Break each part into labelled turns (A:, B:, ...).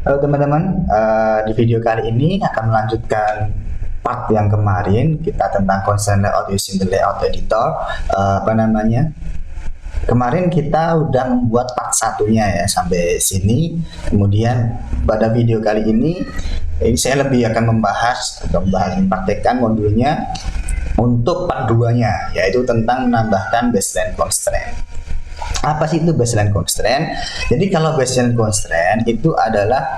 A: Halo teman-teman, di video kali ini akan melanjutkan part yang kemarin kita tentang concern layout using the layout editor. Kemarin kita udah membuat part satunya ya sampai sini. Kemudian pada video kali ini saya lebih akan membahas mempraktekkan modulnya untuk part 2-nya, yaitu tentang menambahkan baseline constraint. Apa sih itu baseline constraint? Jadi kalau baseline constraint itu adalah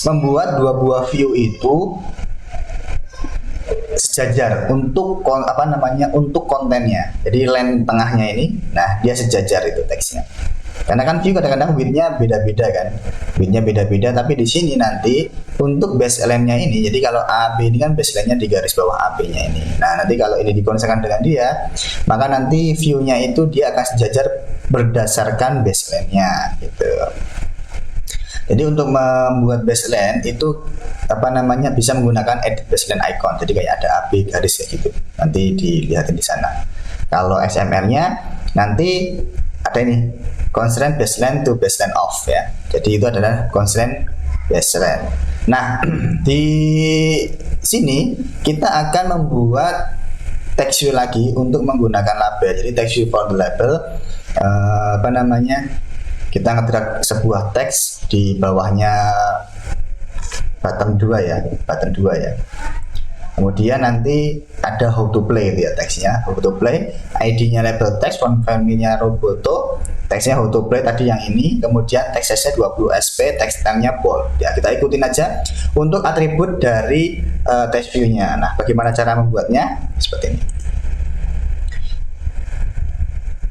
A: membuat dua buah view itu sejajar untuk untuk kontennya. Jadi line tengahnya ini, nah dia sejajar itu teksnya. Karena kan view kadang-kadang width-nya beda-beda kan, width-nya beda-beda. Tapi di sini nanti untuk baseline-nya ini, jadi kalau AB ini kan baseline-nya di garis bawah AB-nya ini. Nah nanti kalau ini dikonsepkan dengan dia, maka nanti view-nya itu dia akan sejajar berdasarkan baseline-nya gitu. Jadi untuk membuat baseline itu bisa menggunakan edit baseline icon. Jadi kayak ada AB garis kayak gitu. Nanti dilihatin di sana. Kalau XML-nya nanti ada ini constraint baseline to baseline off ya. Jadi itu adalah constraint baseline. Nah, di sini kita akan membuat text view lagi untuk menggunakan label. Jadi text view for the label kita ngedrag sebuah teks di bawahnya button 2 ya, Kemudian nanti ada how to play ya teksnya, how to play, ID-nya label text, font family-nya Roboto, teksnya how to play tadi yang ini, kemudian text size-nya 20 sp, text style-nya bold. Ya, kita ikutin aja untuk atribut dari text view-nya. Nah, bagaimana cara membuatnya? Seperti ini.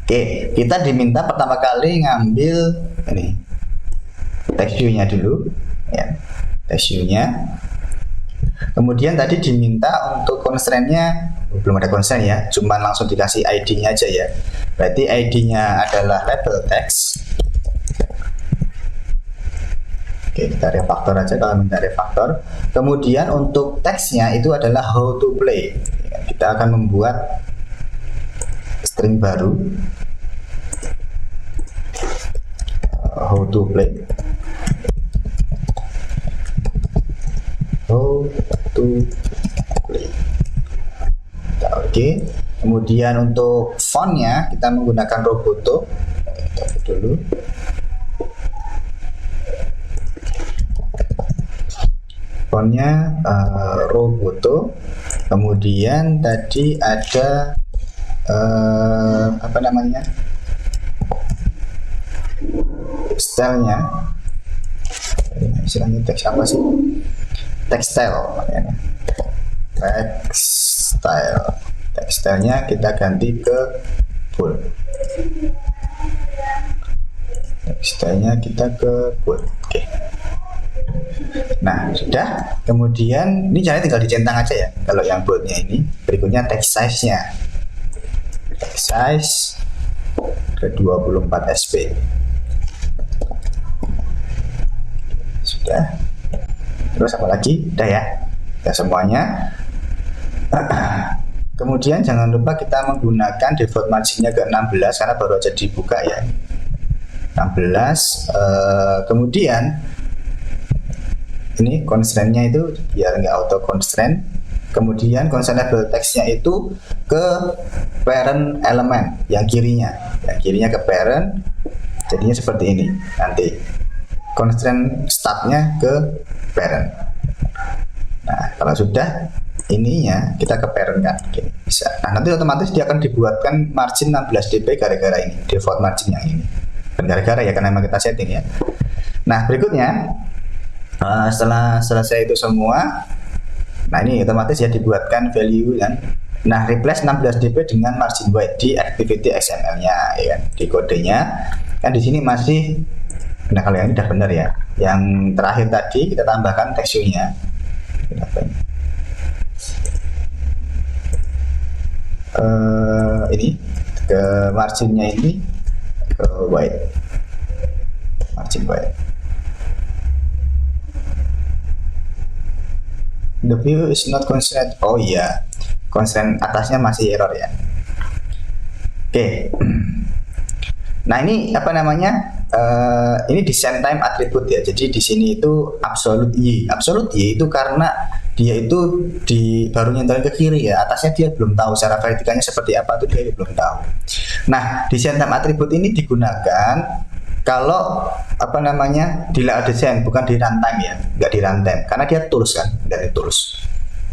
A: Oke, kita diminta pertama kali ngambil ini text view-nya dulu ya, text view-nya. Kemudian tadi diminta untuk constraint-nya belum ada constraint ya, cuma langsung dikasih ID-nya aja ya. Berarti ID-nya adalah label text. Oke, kita refactor aja kalau minta refactor. Kemudian untuk teksnya itu adalah how to play. Kita akan membuat string baru, how to play, Oke. Kemudian untuk fontnya kita menggunakan Roboto. Kita dulu. Fontnya Roboto. Kemudian tadi ada stylenya, istilahnya teks apa sih? Textile, tekstilnya kita ganti ke bold. Tekstilnya kita ke bold. Oke. Nah sudah. Kemudian ini caranya tinggal dicentang aja ya. Kalau yang boldnya ini, berikutnya text size-nya. Text size ke 24 sp. Sudah. Terus apa lagi? Udah ya. Ya semuanya. Kemudian jangan lupa kita menggunakan default marginnya ke 16 karena baru aja dibuka ya. 16. Kemudian ini constraint-nya itu biar nggak auto constraint. Kemudian constraint label text-nya itu ke parent element yang kirinya ke parent, jadinya seperti ini. Nanti constraint start-nya ke parent. Nah kalau sudah ininya kita ke parent kan, oke, bisa. Nah nanti otomatis dia akan dibuatkan margin 16 dp gara-gara ini default margin yang ini, gara-gara ya karena memang kita setting ya. Nah berikutnya setelah selesai itu semua, nah ini otomatis ya dibuatkan value kan. Nah replace 16 dp dengan margin white di activity XML-nya ya kan, di kodenya kan di sini masih. Nah kalau yang ini udah benar ya. Yang terakhir tadi kita tambahkan text view-nya. Ini ke marginnya ini ke white, margin white. The view is not constrained. Oh iya, constraint atasnya masih error ya. Oke. Nah ini ini design time attribute ya. Jadi di sini itu absolute y. Absolute y itu karena dia itu baru nyentuh ke kiri ya. Atasnya dia belum tahu secara vertikalnya seperti apa, itu dia belum tahu. Nah, design time attribute ini digunakan kalau apa namanya di layout design, bukan di runtime ya, nggak di runtime karena dia tools kan, dari tools.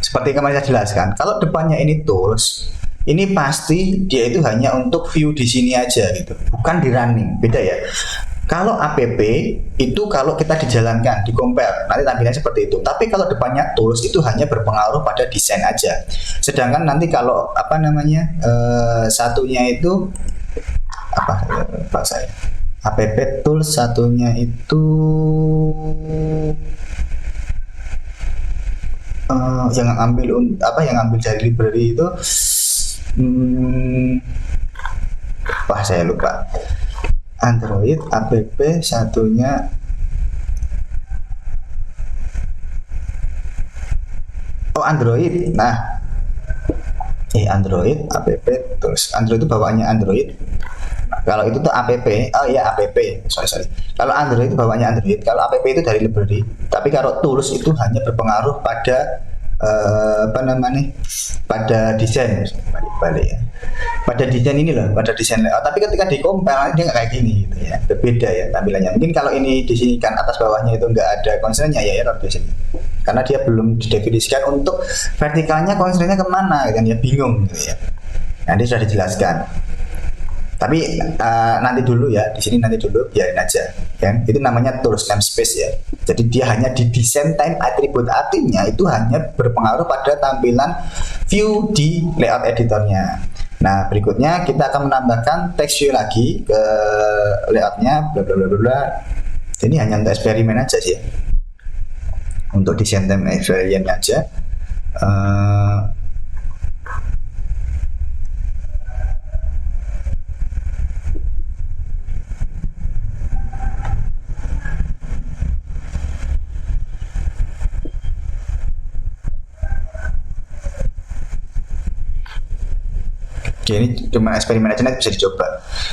A: Seperti kemarin saya jelaskan, kalau depannya ini tools, ini pasti dia itu hanya untuk view di sini aja gitu, bukan di running, beda ya. Kalau app itu kalau kita dijalankan, di compare, nanti tampilannya seperti itu. Tapi kalau depannya tools itu hanya berpengaruh pada desain aja. Sedangkan nanti kalau apa namanya satunya itu apa saya app tools satunya itu yang ambil dari library itu saya lupa. Android app satunya Android. Nah, Android app tools. Android itu bawaannya Android. Kalau itu tuh app, sorry. Kalau Android itu bawaannya Android, kalau app itu dari library. Tapi kalau tools itu hanya berpengaruh pada pada desain, balik ya. Pada desain ini loh, pada desain layout. Tapi ketika di compile dia nggak kayak gini gitu ya, berbeda ya tampilannya. Mungkin kalau ini di sini kan atas bawahnya itu nggak ada constraint-nya ya error biasanya. Karena dia belum didefinisikan untuk vertikalnya constraint-nya kemana, kan ya bingung gitu ya. Nanti sudah dijelaskan. Tapi nanti dulu ya, di sini nanti dulu biarin aja, kan? Itu namanya tools namespace ya. Jadi dia hanya di design time attribute, artinya itu hanya berpengaruh pada tampilan view di layout editornya. Nah, berikutnya kita akan menambahkan text view lagi ke layoutnya, bla bla bla bla. Ini hanya untuk eksperimen aja sih, untuk design time eksperimen aja. Oke, ini cuma eksperimen aja, nanti bisa dicoba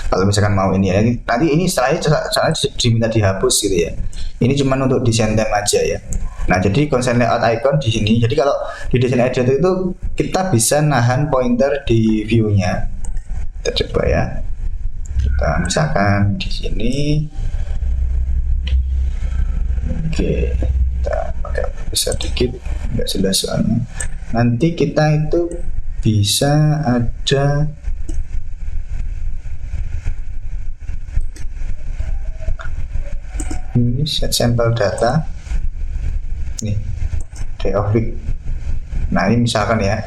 A: kalau misalkan mau ini ya. Nanti ini setelahnya diminta dihapus gitu ya. Ini cuma untuk desain time aja ya. Nah, jadi constraint layout icon di sini. Jadi kalau di desain editor itu kita bisa nahan pointer di view-nya. Kita coba ya. Kita misalkan di sini. Oke, kita pakai besar dikit, nggak jelas soalnya. Nanti kita itu bisa ada ini set sampel data nih, day of week. Nah, ini misalkan ya,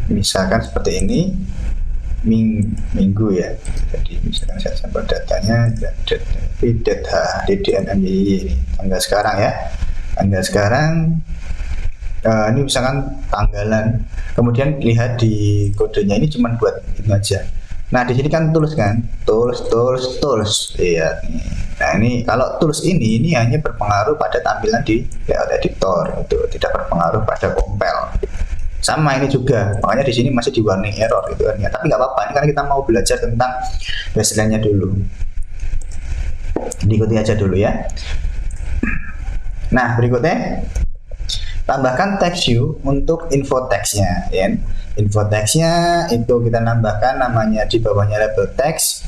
A: misalkan seperti ini minggu ya. Jadi misalkan set sampel datanya DDNMY tanggal sekarang ya, tanggal sekarang. Ini misalkan tanggalan, kemudian lihat di kodenya ini cuma buat ini aja. Nah, di sini kan tools kan, tools, iya. Nah, ini kalau tools ini hanya berpengaruh pada tampilan di layout editor, itu tidak berpengaruh pada compile. Sama ini juga, makanya di sini masih di warning error gitu kan ya. Tapi nggak apa-apa, ini karena kita mau belajar tentang baseline-nya dulu. Diikuti aja dulu ya. Nah, berikutnya tambahkan text view untuk info text-nya ya. Info text-nya itu kita nambahkan namanya di bawahnya label text.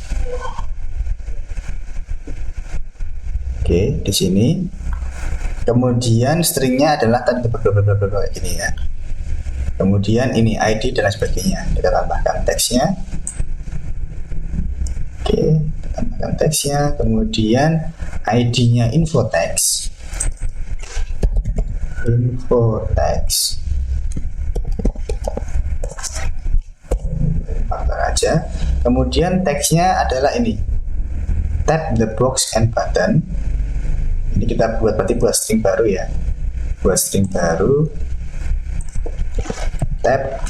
A: Oke, di sini. Kemudian stringnya adalah tadi kayak gini ya. Kemudian ini ID dan lain sebagainya. Kita tambahkan text-nya. Oke, kita tambahkan text-nya. Kemudian ID-nya info text. Info text aja. Kemudian teksnya adalah ini, tap the box and button. Ini kita buat string baru ya, buat string baru, tap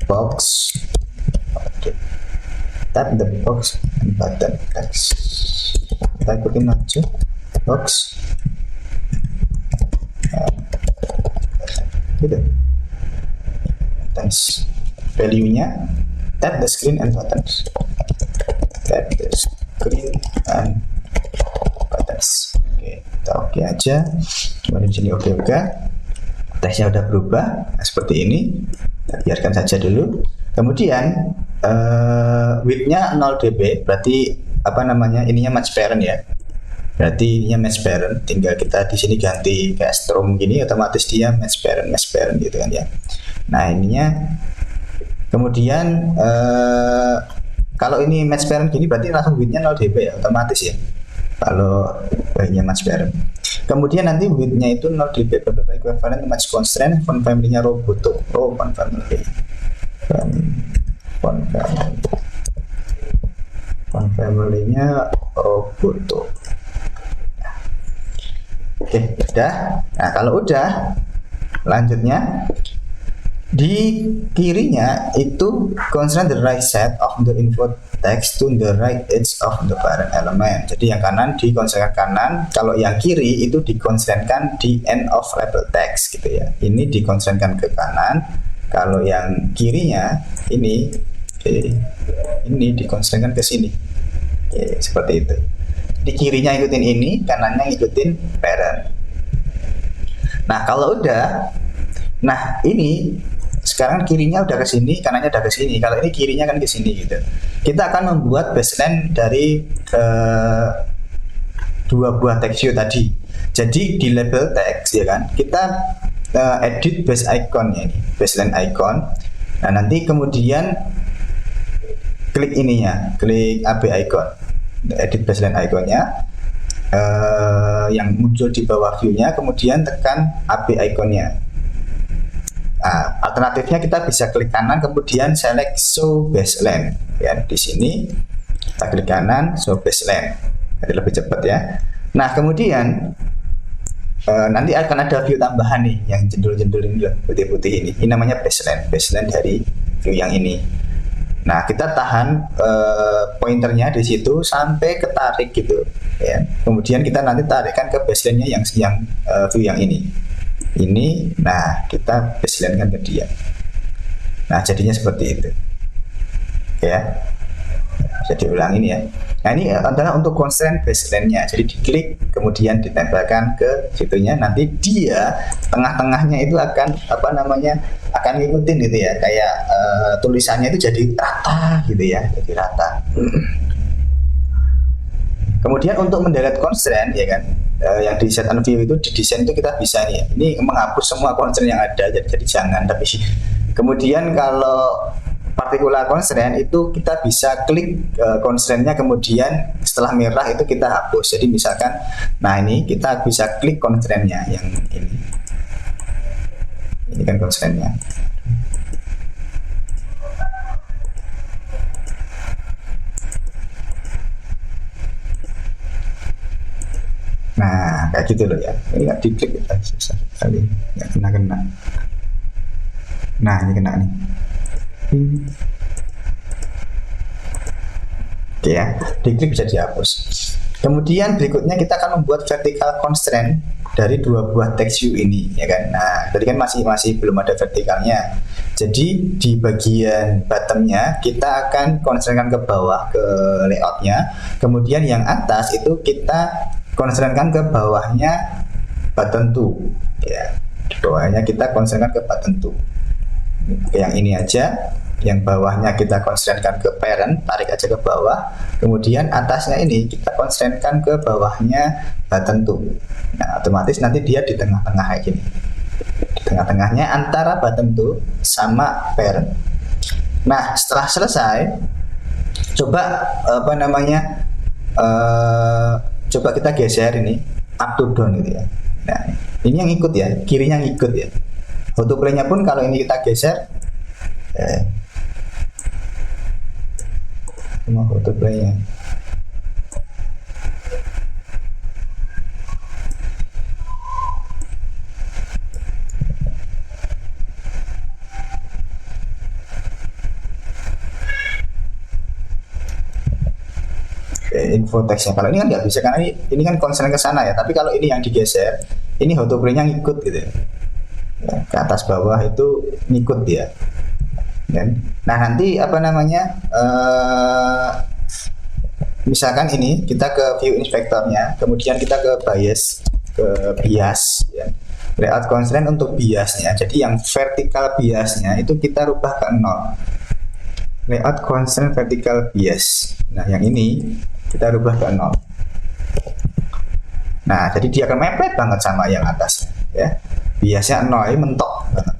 A: box, tap the box and button text. Kita ikutin aja box gitu. Value-nya tap the screen and buttons. Tap the screen and buttons. Oke, kita oke aja. Kemudian di sini oke. Teksnya udah berubah. Nah, seperti ini. Kita biarkan saja dulu. Kemudian width-nya 0 dB, berarti apa namanya? Ininya match parent ya. Berarti ininya match parent. Tinggal kita di sini ganti kayak strom gini, otomatis dia match parent gitu kan ya. Nah, ininya kemudian kalau ini match parent gini berarti langsung width-nya 0 dB ya, otomatis ya. Kalau bagiannya match parent. Kemudian nanti width-nya itu 0 dB berbeda equivalent match constraint, font family-nya Roboto. Oh, font family. Font family-nya Roboto. Oke, udah. Nah, kalau udah, lanjutnya di kirinya itu constrain the right side of the input text to the right edge of the parent element. Jadi yang kanan dikonstrainkan kanan, kalau yang kiri itu dikonstrainkan di end of label text gitu ya. Ini dikonstrainkan ke kanan, kalau yang kirinya ini dikonstrainkan ke sini. Seperti itu. Di kirinya ikutin ini, kanannya ngikutin parent. Nah, kalau udah, nah ini sekarang kirinya udah ke sini, kanannya udah ke sini. Kalau ini kirinya kan ke sini gitu. Kita akan membuat baseline dari dua buah text view tadi. Jadi di label text ya kan, kita edit base iconnya ini, baseline icon. Nah, nanti kemudian klik ininya, klik AB icon, edit baseline iconnya, yang muncul di bawah view-nya, kemudian tekan AB iconnya. Nah, alternatifnya kita bisa klik kanan, kemudian select show baseline. Ya, di sini kita klik kanan, show baseline. Jadi lebih cepat ya. Nah, kemudian nanti akan ada view tambahan nih, yang jendul-jendul ini loh, putih-putih ini. Ini namanya baseline dari view yang ini. Nah, kita tahan pointernya di situ sampai ketarik gitu ya. Kemudian kita nanti tarikkan ke baseline-nya yang view yang ini. Nah kita baseline-kan ke dia. Nah, jadinya seperti itu ya. Bisa diulang ini ya. Nah, ini adalah untuk constraint baseline-nya. Jadi diklik kemudian ditempelkan ke situnya. Nanti dia tengah-tengahnya itu akan apa namanya, akan ngikutin gitu ya. Kayak tulisannya itu jadi rata gitu ya, jadi rata. Kemudian untuk mendelete constraint ya kan, yang di set and view itu di desain itu kita bisa nih, ini menghapus semua constraint yang ada, jadi jangan. Tapi kemudian kalau particular constraint itu kita bisa klik constraint-nya, kemudian setelah merah itu kita hapus. Jadi misalkan, nah ini kita bisa klik constraint-nya yang ini kan constraint-nya. Nah, kayak gitu loh ya. Ini nggak diklik ya, susah sekali, nggak kena. Nah, ini kena nih. Oke ya, diklik bisa dihapus. Kemudian berikutnya kita akan membuat vertical constraint dari dua buah text view ini, ya kan. Nah, tadi kan masih belum ada vertikalnya. Jadi di bagian bottomnya kita akan constraintkan ke bawah ke layoutnya. Kemudian yang atas itu kita constraintkan ke bawahnya button 2 ya. Di bawahnya kita constraintkan ke button 2. Yang ini aja, yang bawahnya kita constraintkan ke parent, tarik aja ke bawah. Kemudian atasnya ini kita constraintkan ke bawahnya button 2. Nah, otomatis nanti dia di tengah-tengah kayak gini. Di tengah-tengahnya antara button 2 sama parent. Nah, setelah selesai, coba apa namanya, coba kita geser ini up to down gitu ya. Nah, ini yang ikut ya, kirinya ngikut ya. Autoplay-nya pun kalau ini kita geser, mau autoplay-nya. Info teksnya, kalau ini kan nggak bisa karena ini kan konsen ke sana ya. Tapi kalau ini yang digeser, ini autoplay-nya ngikut gitu ya. Ke atas bawah itu ngikut dia. Nah, nanti apa namanya, misalkan ini kita ke view inspektornya, kemudian kita ke bias ya. Layout constraint untuk biasnya, jadi yang vertical biasnya itu kita rubah ke 0. Layout constraint vertical bias, nah yang ini kita rubah ke 0. Nah jadi dia akan mepet banget sama yang atasnya ya, biasnya 0, ini mentok banget.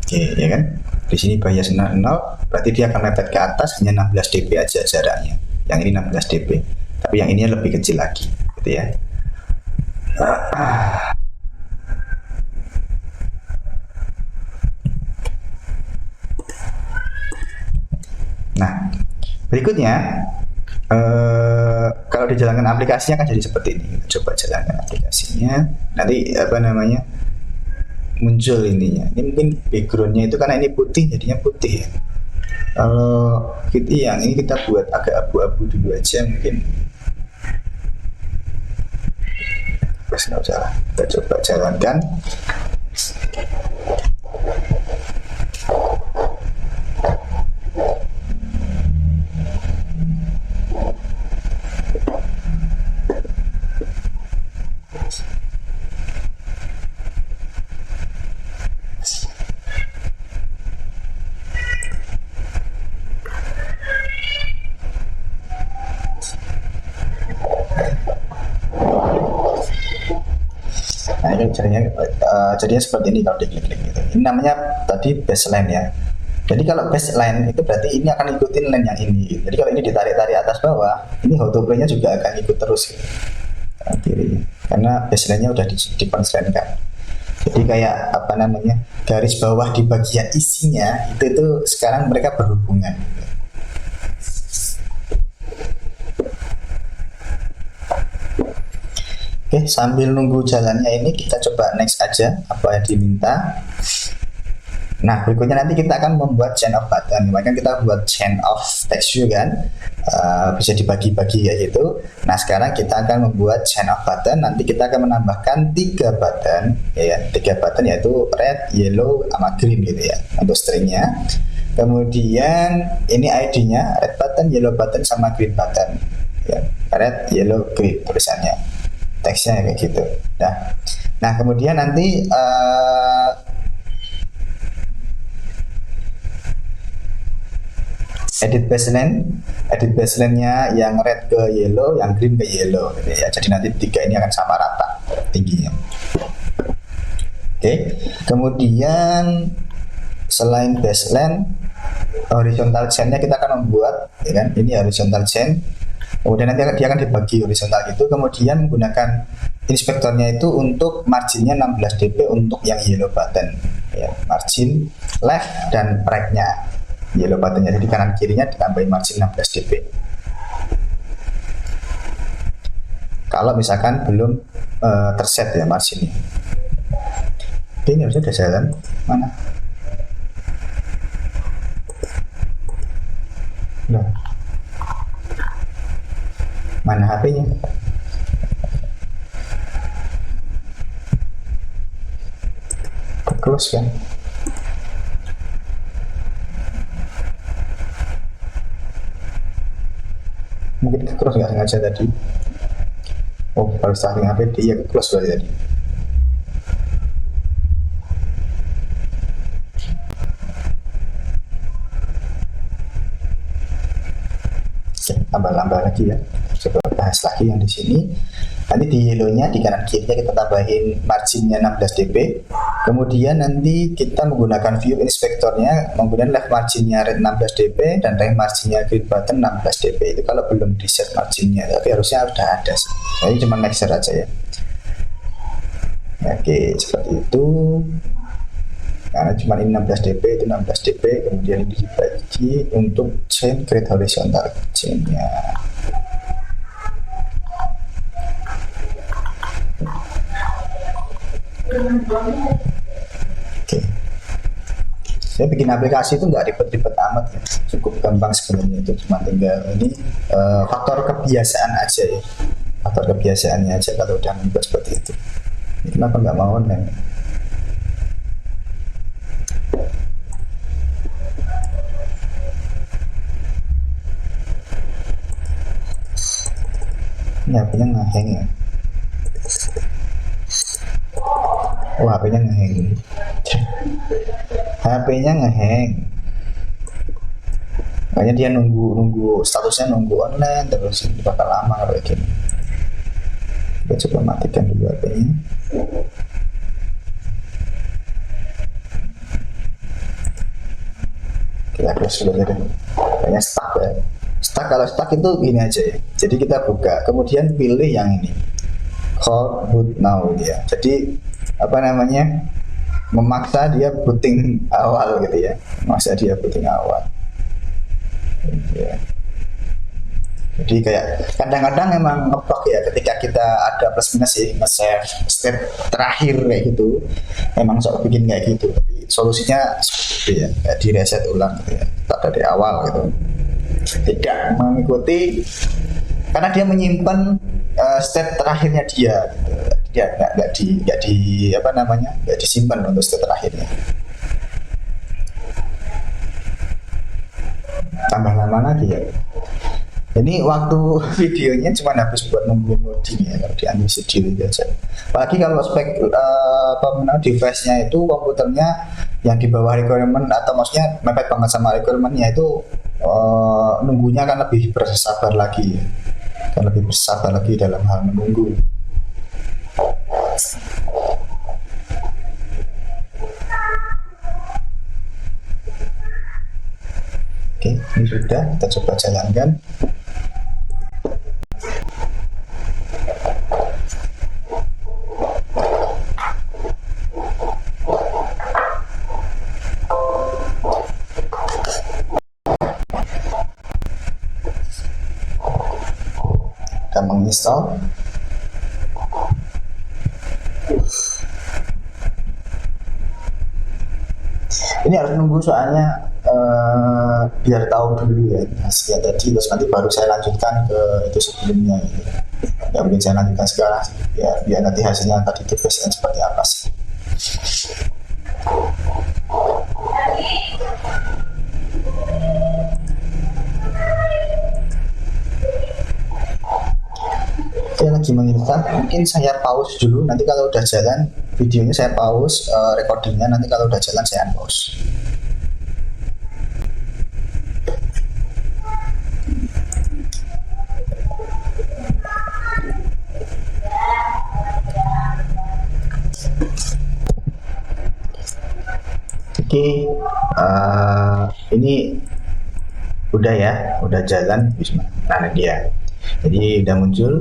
A: Oke, ya kan? Di sini bias 0, berarti dia akan mepet ke atas hanya 16 dp aja jaraknya. Yang ini 16 dp, tapi yang ini lebih kecil lagi, gitu ya. Nah, berikutnya kalau dijalankan aplikasinya akan jadi seperti ini. Kita coba jalankan aplikasinya. Nanti apa namanya? Muncul ininya. Ini mungkin backgroundnya itu karena ini putih, jadinya putih ya. Kalau yang ini kita buat agak abu-abu dulu aja mungkin. Terus nggak usah lah. Kita coba jalankan. Nah ini jadinya seperti ini kalau diklik-klik gitu. Ini namanya tadi baseline ya. Jadi kalau baseline itu berarti ini akan ikutin line yang ini. Jadi kalau ini ditarik-tarik atas bawah, ini autoplay-nya juga akan ikut terus gitu. Kiri. Karena baseline-nya udah dikonstrainkan. Jadi kayak apa namanya, garis bawah di bagian isinya itu sekarang mereka berhubungan. Oke, sambil nunggu jalannya ini kita coba next aja apa yang diminta. Nah, berikutnya nanti kita akan membuat chain of button. Makanya kita buat chain of texture kan, bisa dibagi-bagi kayak gitu. Nah, sekarang kita akan membuat chain of button. Nanti kita akan menambahkan 3 button, ya, 3 button yaitu red, yellow, sama green gitu ya untuk stringnya. Kemudian ini ID-nya red button, yellow button, sama green button. Ya, red, yellow, green tulisannya. Teksnya kayak gitu. Nah kemudian nanti edit baseline-nya yang red ke yellow, yang green ke yellow gitu ya. Jadi nanti 3 ini akan sama rata tingginya. Oke. Kemudian selain baseline, horizontal chain-nya kita akan membuat ya kan, ini horizontal chain. Kemudian nanti dia akan dibagi horizontal itu, kemudian menggunakan inspektornya itu untuk marginnya 16 dp untuk yang yellow button ya, margin left dan right-nya yellow buttonnya, jadi kanan kirinya ditambahin margin 16 dp. Kalau misalkan belum terset ya marginnya. Oke, ini harusnya udah jalan. Mana? Nah. Mana HP-nya? Close kan? Mungkin ke close nggak sengaja tadi. Oh, baru starting HP dia ke close berarti tadi. Oke, tambah-tambah lagi ya. Coba bahas lagi yang di sini. Nanti di yellow-nya di kanan kirinya kita tambahin marginnya 16 dp. Kemudian nanti kita menggunakan view inspektornya, menggunakan left marginnya red 16 dp dan right marginnya green button 16 dp. Itu kalau belum di set marginnya, tapi harusnya udah ada sih. Jadi cuma mixer aja ya. Oke, seperti itu. Karena cuma ini 16 dp, itu 16 dp, kemudian ini dibagi untuk chain create horizontal chain-nya. Oke. Saya bikin aplikasi itu nggak ribet-ribet amat ya. Cukup gampang sebenarnya, itu cuma tinggal ini faktor kebiasaan aja ya. Faktor kebiasaannya aja kalau udah membuat seperti itu. Kenapa nggak mau online? Ini HP-nya ngeheng ya. Oh, HP-nya ngeheng. HP-nya ngeheng. Makanya dia nunggu statusnya, nunggu online terus, bakal lama kayak gini. Kita coba matikan dulu HP-nya. Kita close dulu deh. Kayaknya stuck ya. Kalau stuck itu gini aja ya. Jadi kita buka, kemudian pilih yang ini. Call boot now ya. Jadi apa namanya? Memaksa dia booting awal gitu ya. Memaksa dia booting awal. Gitu ya. Jadi kayak kadang-kadang emang ngeblok ya ketika kita ada plus minus sih, nge-save state terakhir kayak gitu. Emang sok bikin kayak gitu. Tapi solusinya seperti ya, kayak di reset ulang gitu ya. Tak dari awal gitu. Tidak mengikuti karena dia menyimpan state terakhirnya dia gitu. Dia nggak di apa namanya, nggak disimpan untuk state terakhirnya. Tambah lama lagi ya. Ini waktu videonya cuma habis buat nungguin loading ya, kalau di animasi dulu aja. Apalagi kalau spek device-nya itu komputernya yang di bawah requirement atau maksudnya mepet banget sama requirement-nya itu nunggunya kan lebih bersabar lagi ya. Kan lebih bersabar lagi dalam hal menunggu. Oke, ini sudah, kita coba jalankan. Kita menginstall. Ini harus nunggu soalnya biar tahu dulu ya hasilnya tadi, terus nanti baru saya lanjutkan ke itu sebelumnya gitu. Ya mungkin saya lanjutkan sekarang ya, biar nanti hasilnya tadi itu biasanya seperti apa sih. Saya lagi menginstal, mungkin saya pause dulu, nanti kalau udah jalan videonya saya pause, recordingnya nanti kalau udah jalan saya unpause. Oke, ini udah ya, udah jalan. Nah, ini dia. Jadi udah muncul.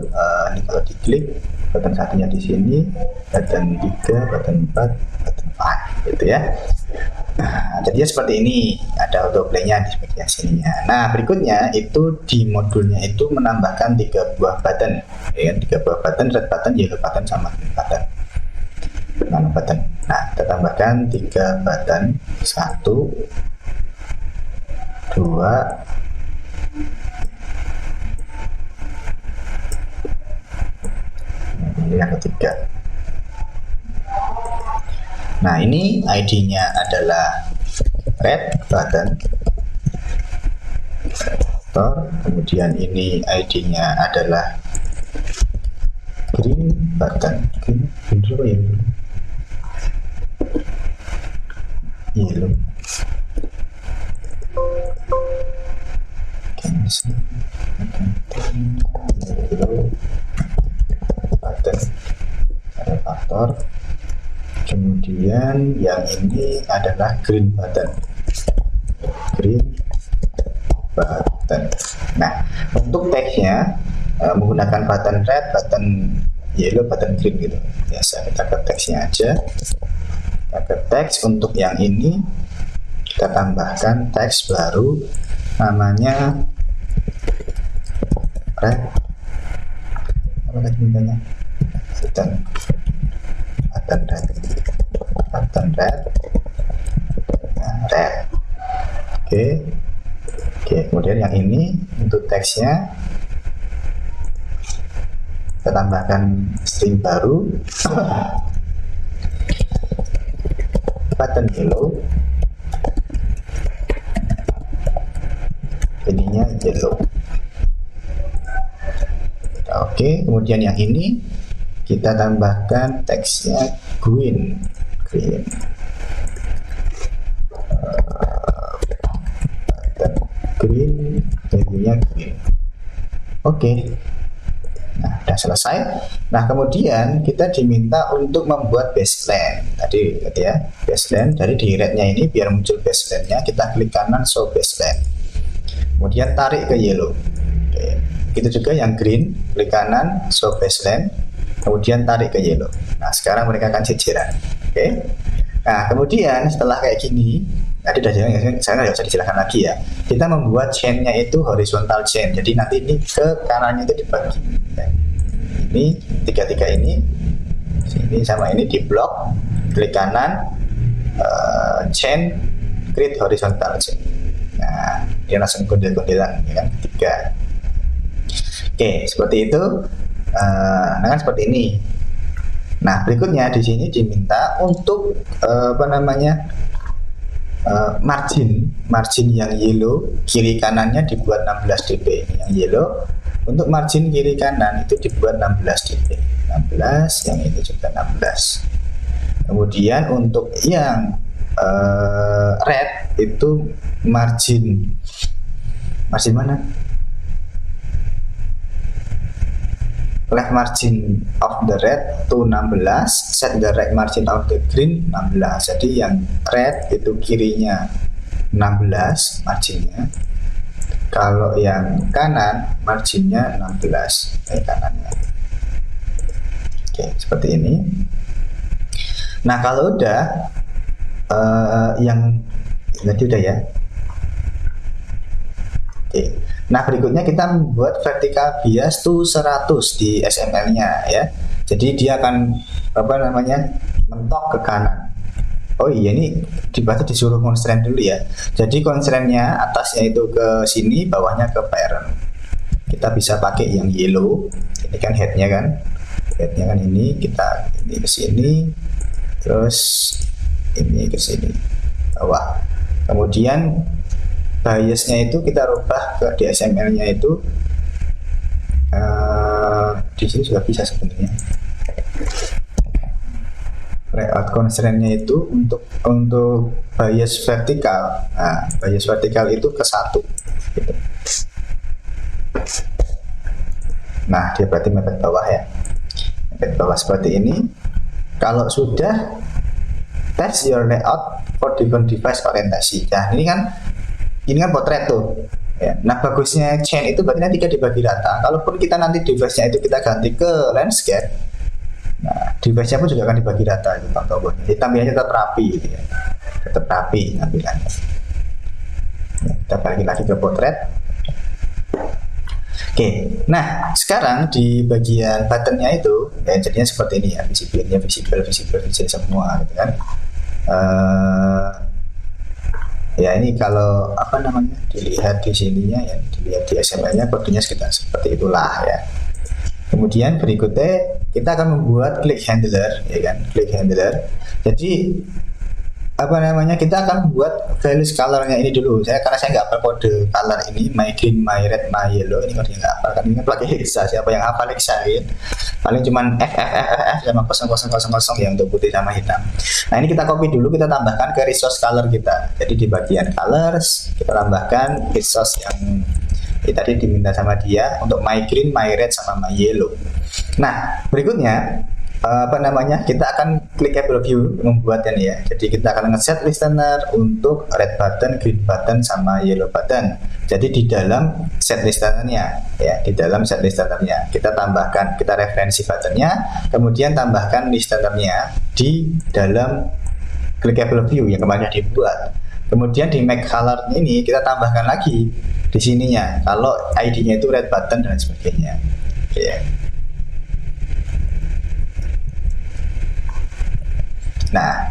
A: Ini kalau diklik button satunya di sini, button 3, button 4, button 5 gitu ya. Nah, jadinya seperti ini, ada autoplay-nya di bagian sininya. Nah, berikutnya itu di modulnya itu menambahkan 3 buah button, ya, 3 buah button, red button, yellow button, sama green button. Nano button. Nah, kita tambahkan 3 button, 1, 2, ini yang ketiga. Nah, ini ID-nya adalah red button, kemudian ini ID-nya adalah green button. Green, yellow. Button refaktor. Kemudian yang ini adalah green button. Green button. Nah, untuk teksnya menggunakan button red, button yellow, button green gitu. Biasa kita ke teksnya aja. Kita ke teks. Untuk yang ini kita tambahkan teks baru, namanya red. Apa tadi namanya? Button red. Nah, tab. Oke. Kemudian yang ini untuk teksnya kita tambahkan string baru button yellow, ininya yellow. Oke, kemudian yang ini kita tambahkan teksnya green. Green, jadinya green. Oke. Nah, sudah selesai. Nah, kemudian kita diminta untuk membuat baseline. Tadi ya, baseline. Jadi di red-nya ini biar muncul baseline-nya, kita klik kanan show baseline. Kemudian tarik ke yellow. Oke. Itu juga yang green, klik kanan show baseline, kemudian tarik ke yellow. Nah, sekarang mereka akan jejeran. Oke. Nah, kemudian setelah kayak gini, tadi udah jalan, saya nggak usah dijelaskan lagi ya. Kita membuat chain-nya itu horizontal chain. Jadi nanti ini ke kanannya itu dibagi. Ya. Ini tiga ini, sini sama ini di blok, klik kanan, chain, create horizontal chain. Nah, dia langsung gondel-gondelan, ya kan? 3. Oke, seperti itu. Nah kan seperti ini. Nah, berikutnya di sini diminta untuk margin yang yellow kiri kanannya dibuat 16 dp. Yang yellow untuk margin kiri kanan itu dibuat 16 dp. 16, yang ini juga 16. Kemudian untuk yang red itu margin mana? Left margin of the red to 16, set the right margin of the green 16. Jadi yang red itu kirinya 16 marginnya, kalau yang kanan marginnya 16 kanannya. Oke, seperti ini. Nah, kalau udah yang tadi udah ya. Oke. Nah, berikutnya kita membuat vertical bias to 100 di XML-nya ya. Jadi dia akan mentok ke kanan. Oh iya, ini disuruh constraint dulu ya. Jadi constraint-nya atasnya itu ke sini, bawahnya ke parent. Kita bisa pakai yang yellow. Ini kan head-nya kan. Head-nya kan ini, kita ini ke sini, terus ini ke sini, bawah. Kemudian biasnya itu kita rubah ke DSML-nya itu di sini juga bisa sebenarnya. Layout constraint-nya itu untuk bias vertikal. Nah, bias vertikal itu ke 1 gitu. Nah, dia berarti mepet bawah ya. Mepet bawah seperti ini. Kalau sudah test your layout for different device orientasi. Nah, ini kan potret tuh ya. Nah, bagusnya chain itu berarti nanti dibagi rata. Kalaupun kita nanti device-nya itu kita ganti ke landscape, nah device-nya pun juga akan dibagi rata gitu, jadi tampilannya tetap rapi gitu ya. Tetap rapi tampilannya ya, kita balik lagi ke potret. Oke, nah sekarang di bagian buttonnya itu ya, jadinya seperti ini ya, visible semua gitu kan. Ya, ini kalau dilihat di sininya ya, dilihat di XML-nya kodenya sekitar seperti itulah ya. Kemudian berikutnya kita akan membuat click handler ya kan, click handler. Jadi kita akan membuat value color-nya ini dulu. Karena saya nggak hafal kode color ini, my green, my red, my yellow, ini kodenya nggak hafal kan, ini pakai hexa. Siapa yang hafal hexa ya? Paling cuman F sama 0000 ya untuk putih sama hitam. Nah, ini kita copy dulu, kita tambahkan ke resource color kita. Jadi di bagian colors kita tambahkan resource yang tadi diminta sama dia untuk my green, my red, sama my yellow. Nah, berikutnya kita akan clickable view membuatnya ya. Jadi kita akan nge-set listener untuk red button, green button, sama yellow button. Jadi di dalam set listenernya ya, di dalam set listenernya kita tambahkan, kita referensi buttonnya, kemudian tambahkan listenernya di dalam clickable view yang kemarin dibuat. Kemudian di make color ini kita tambahkan lagi di sininya kalau ID-nya itu red button dan sebagainya. Ya. Nah,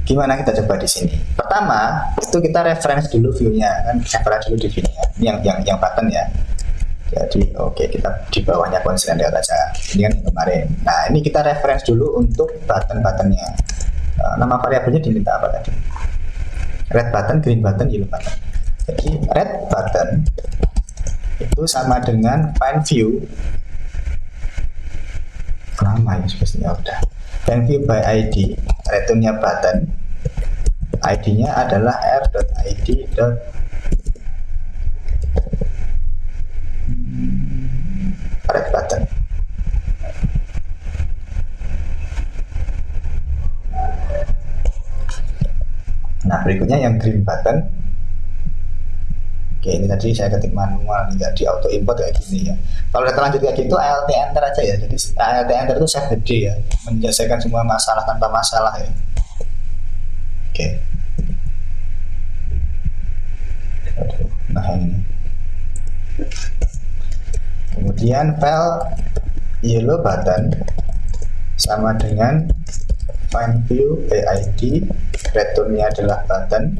A: Gimana kita coba di sini? Pertama, itu kita reference dulu view-nya kan, reference dulu di view-nya. Yang button ya. Jadi oke, kita di bawahnya constraint layout aja. Ini kan yang kemarin. Nah, ini kita reference dulu untuk button-buttonnya. Nama variabelnya diminta apa tadi? Red button, green button, yellow button. Jadi red button itu sama dengan find view. Lama ya sebenarnya udah. Find view by ID, returnnya button, ID-nya adalah r.id. Red button. Nah, berikutnya yang green button. Oke, ini tadi saya ketik manual, nggak di auto import kayak gini ya. Kalau udah terlanjur kayak gitu, ALT enter aja ya. Jadi ALT enter itu save the day ya, menyelesaikan semua masalah tanpa masalah ya. Oke. Nah ini. Kemudian file yellow button sama dengan find view by ID, returnnya adalah button,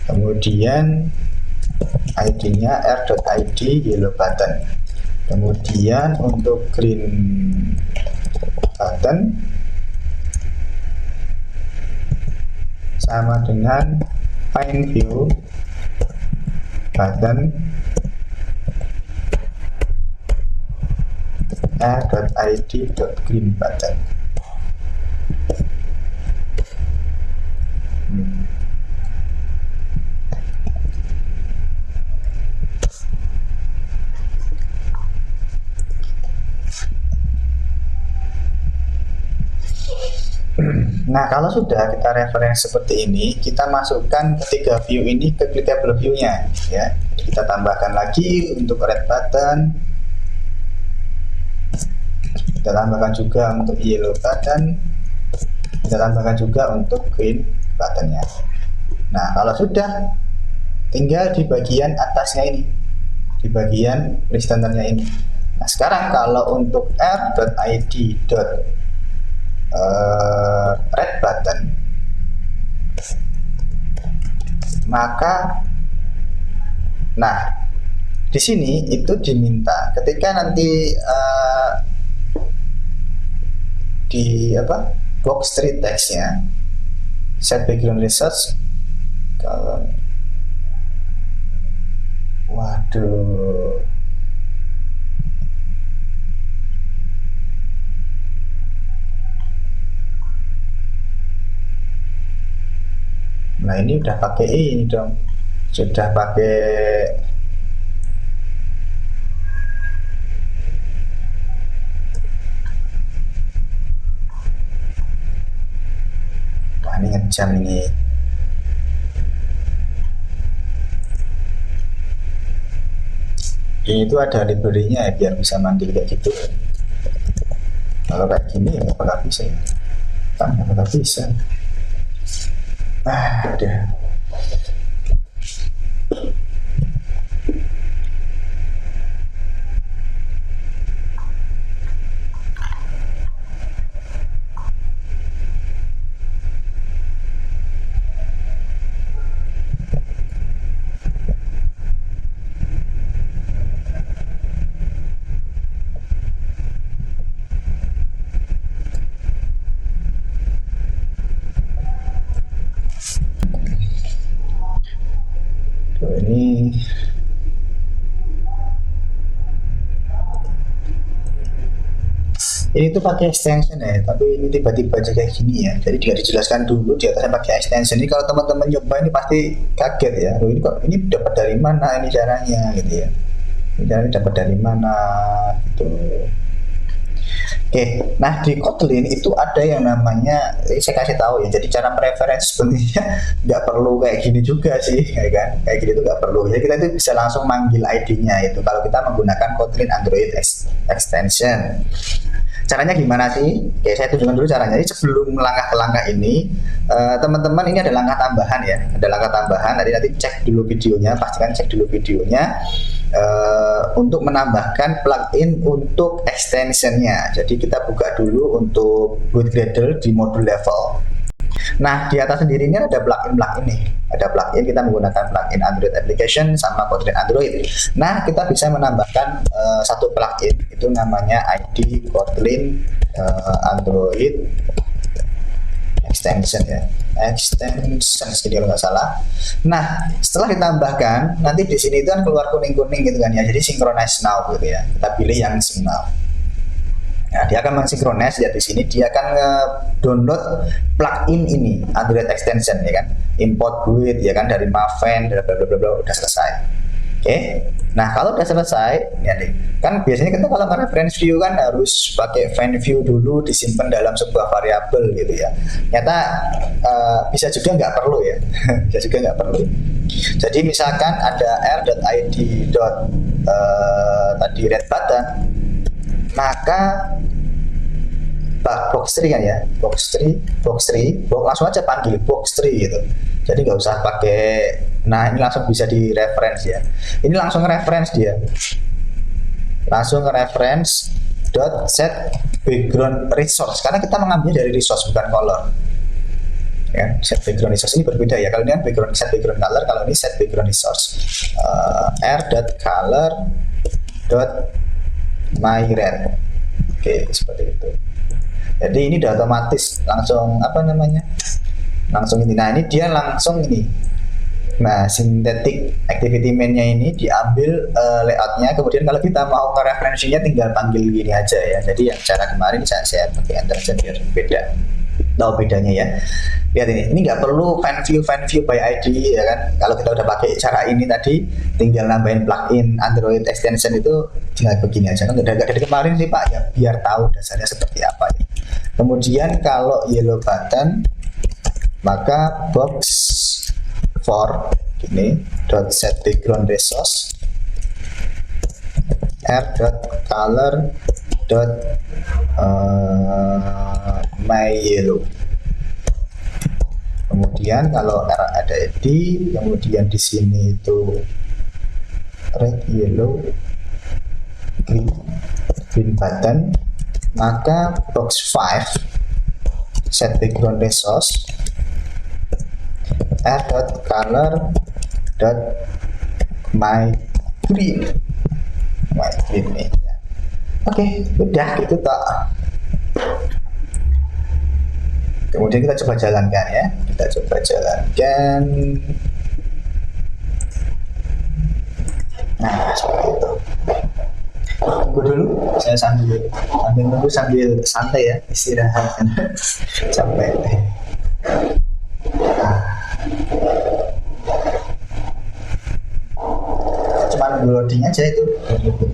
A: kemudian ID-nya r.id yellow button. Kemudian untuk green button sama dengan find view button r.id.green button. Nah, kalau sudah kita reference seperti ini, kita masukkan ketiga view ini ke clickable view-nya ya. Kita tambahkan lagi untuk red button. Kita tambahkan juga untuk yellow button. Kita tambahkan juga untuk green buttonnya. Nah, kalau sudah, tinggal di bagian atasnya ini, di bagian listenernya ini. Nah, sekarang kalau untuk r.id red button, maka nah di sini itu diminta ketika nanti di box tree text-nya set background research, waduh, nah ini udah pakai ini dong, sudah pakai wah ini ngejam ini. Ini tuh ada library-nya ya biar bisa manggil kayak gitu. Kalau kayak gini ya apakah bisa ya? Apakah bisa? Udah. Ini tuh pakai extension ya, tapi ini tiba-tiba aja kayak gini ya. Jadi tidak dijelaskan dulu di atasnya pakai extension. Ini kalau teman-teman nyoba ini pasti kaget ya. Loh, ini kok ini dapat dari mana ini caranya gitu ya. Ini caranya dapat dari mana gitu. Oke, nah di Kotlin itu ada yang namanya, saya kasih tahu ya. Jadi cara preference sebenarnya nggak perlu kayak gini juga sih, ya kan? Kayak gini tuh nggak perlu. Jadi kita itu bisa langsung manggil ID-nya itu kalau kita menggunakan Kotlin Android extension. Caranya gimana sih? Oke, saya tunjukkan dulu caranya. Jadi sebelum langkah ke langkah ini, teman-teman ini ada langkah tambahan ya. Ada langkah tambahan. Nanti cek dulu videonya, pastikan cek dulu videonya untuk menambahkan plugin untuk extensionnya. Jadi kita buka dulu untuk boot Gradle di modul level. Nah, di atas sendiri ini ada plugin nih. Ada plugin, kita menggunakan plugin Android application sama Kotlin Android. Nah, kita bisa menambahkan satu plugin, itu namanya ID Kotlin Android extension ya. Extension jadi kalau nggak salah. Nah, setelah ditambahkan, nanti di sini itu kan keluar kuning-kuning gitu kan ya. Jadi synchronize now gitu ya. Kita pilih yang sync now. Nah, dia akan mensinkronis ya, di sini dia akan download plugin ini Android extension ya kan, import duit ya kan dari Maven, bla bla bla bla, udah selesai. Oke. Nah, kalau udah selesai ya nih, kan biasanya kita kalau reference view kan harus pakai find view dulu, disimpan dalam sebuah variabel gitu ya. Ternyata bisa juga nggak perlu ya, bisa juga nggak perlu. Jadi misalkan ada r.id. Tadi red button, maka box 3 kan ya, box 3 langsung aja panggil box 3 gitu. Jadi nggak usah pakai, nah ini langsung bisa di reference ya. Ini langsung reference dia, langsung reference dot set background resource, karena kita mengambilnya dari resource bukan color ya. Set background resource ini berbeda ya, kalau ini kan set background color, kalau ini set background resource. r.color my red. Oke, seperti itu. Jadi ini udah otomatis langsung langsung ini. Nah, ini dia langsung ini. Nah, synthetic activity main-nya ini diambil layoutnya, kemudian kalau kita mau nge-referensinya tinggal panggil gini aja ya. Jadi yang cara kemarin saya pakai enter aja biar beda. Tahu bedanya ya. Lihat ini nggak perlu find view by ID ya kan. Kalau kita udah pakai cara ini tadi, tinggal nambahin plugin Android extension itu tinggal begini aja. Kan udah dari kemarin sih Pak ya, biar tahu dasarnya seperti apa ya. Kemudian kalau yellow button, maka box for ini dot set background resource r.color my yellow. Kemudian kalau R ada ID, kemudian di sini itu red, yellow, green button, maka box 5 set background resource r.color my green nih. Oke, udah gitu tak. Kemudian kita coba jalankan ya. Kita coba jalankan. Nah, seperti itu. Tunggu dulu, saya sambil nunggu sambil santai ya, istirahat. Capek. Cuma nunggu loading aja itu,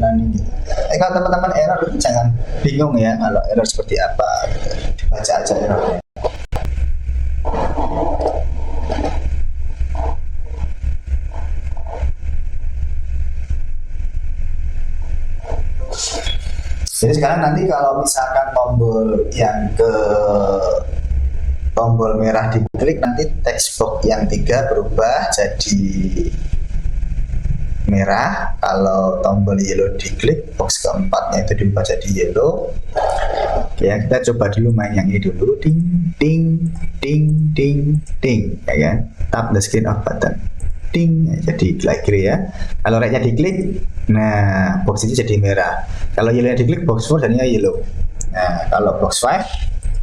A: running gitu. Kalau teman-teman error jangan bingung ya, kalau error seperti apa gitu. Baca aja errornya. Jadi sekarang nanti kalau misalkan tombol yang ke tombol merah diklik, nanti text box yang 3 berubah jadi merah. Kalau tombol yellow diklik, box keempatnya itu diubah jadi yellow. Oke, kita coba dulu main yang ini dulu. Ding ding ding ding ding ya kan. Tap the screen off button. Ding, jadi like ya. Kalau rednya diklik, nah box ini jadi merah. Kalau yellow diklik, box 4 jadinya yellow. Nah, kalau box 5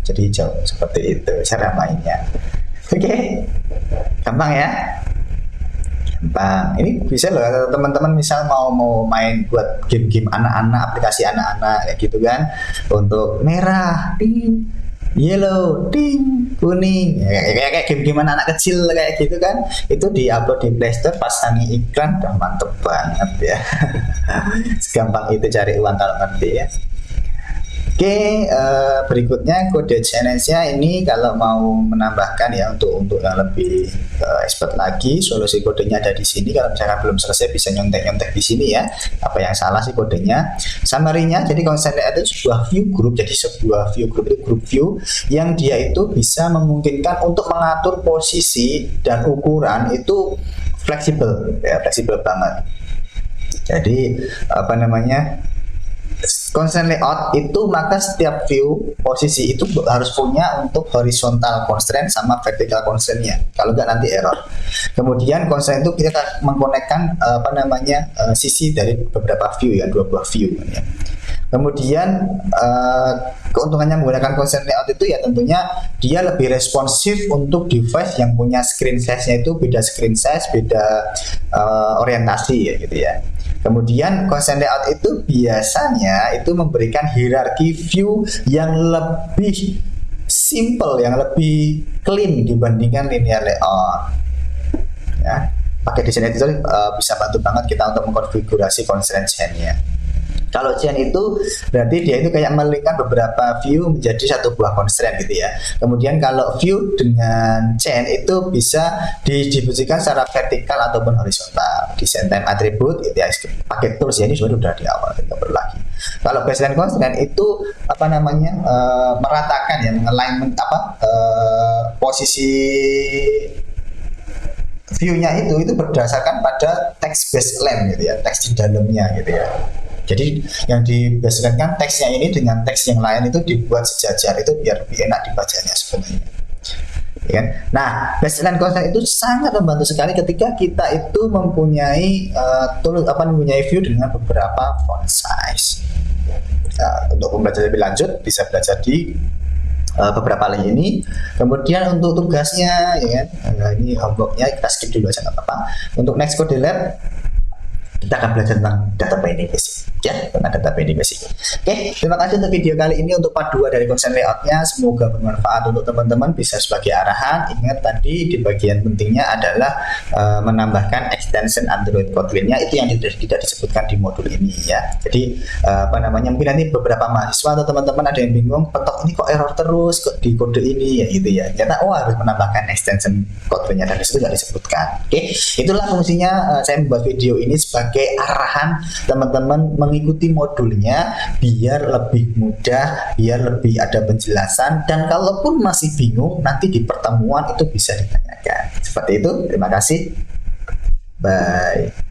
A: jadi hijau. Seperti itu cara mainnya. Oke, gampang ya. Gampang. Ini bisa loh teman-teman misal mau main buat game-game anak-anak, aplikasi anak-anak kayak gitu kan. Untuk merah, ding, yellow, ding, kuning, ya, kayak game-game anak kecil kayak gitu kan. Itu diupload di Play Store, pasangi iklan, udah mantep banget ya. Segampang itu cari uang kalau ngerti ya. Oke, berikutnya kode challenge-nya ini kalau mau menambahkan ya untuk yang lebih expert lagi, solusi kodenya ada di sini. Kalau misalkan belum selesai bisa nyontek-nyontek di sini ya. Apa yang salah sih kodenya? Summary-nya, jadi konsepnya itu sebuah view group. Jadi sebuah view group itu group view yang dia itu bisa memungkinkan untuk mengatur posisi dan ukuran itu fleksibel ya, fleksibel banget. Jadi apa namanya? constraint layout itu, maka setiap view posisi itu harus punya untuk horizontal constraint sama vertical constraint-nya. Kalau nggak nanti error. Kemudian constraint itu kita mengkonekkan sisi dari beberapa view ya, 2 buah view ya. Kemudian keuntungannya menggunakan constraint layout itu ya tentunya dia lebih responsif untuk device yang punya screen size-nya itu beda screen size, beda orientasi ya gitu ya. Kemudian constraint layout itu biasanya itu memberikan hierarki view yang lebih simple, yang lebih clean dibandingkan linear layout. Ya, pakai desain editor bisa bantu banget kita untuk mengkonfigurasi constraint chain-nya. Kalau chain itu berarti dia itu kayak melingkar beberapa view menjadi satu buah constraint gitu ya. Kemudian kalau view dengan chain itu bisa didistribusikan secara vertikal ataupun horizontal. Design time attribute itu ya, pakai tools ya, ini sudah di awal, tidak perlu lagi. Kalau baseline constraint itu meratakan ya, alignment posisi view-nya itu berdasarkan pada text baseline gitu ya, teks di dalamnya gitu ya. Jadi yang dibasarkan teksnya ini dengan teks yang lain itu dibuat sejajar, itu biar lebih enak dibacanya sebenarnya. Ya. Nah, baseline constraint itu sangat membantu sekali ketika kita itu mempunyai mempunyai view dengan beberapa font size. Untuk pembelajaran lebih lanjut bisa belajar di beberapa link ini. Kemudian untuk tugasnya ya kan, ini homeworknya kita skip dulu aja nggak apa-apa. Untuk next code lab kita akan belajar tentang data binding basic ya, tentang data binding basic. Oke, terima kasih untuk video kali ini untuk part 2 dari constraint layoutnya. Semoga bermanfaat untuk teman-teman, bisa sebagai arahan. Ingat tadi di bagian pentingnya adalah menambahkan extension Android Kotlin-nya, itu yang tidak disebutkan di modul ini ya. Jadi mungkin nanti beberapa mahasiswa atau teman-teman ada yang bingung, petok ini kok error terus kok di kode ini ya gitu ya. Ternyata harus menambahkan extension Kotlin-nya dan disitu tidak disebutkan. Oke, itulah fungsinya saya membuat video ini sebagai arahan teman-teman mengikuti modulnya biar lebih mudah, biar lebih ada penjelasan, dan kalaupun masih bingung nanti di pertemuan itu bisa ditanyakan. Seperti itu, terima kasih. Bye.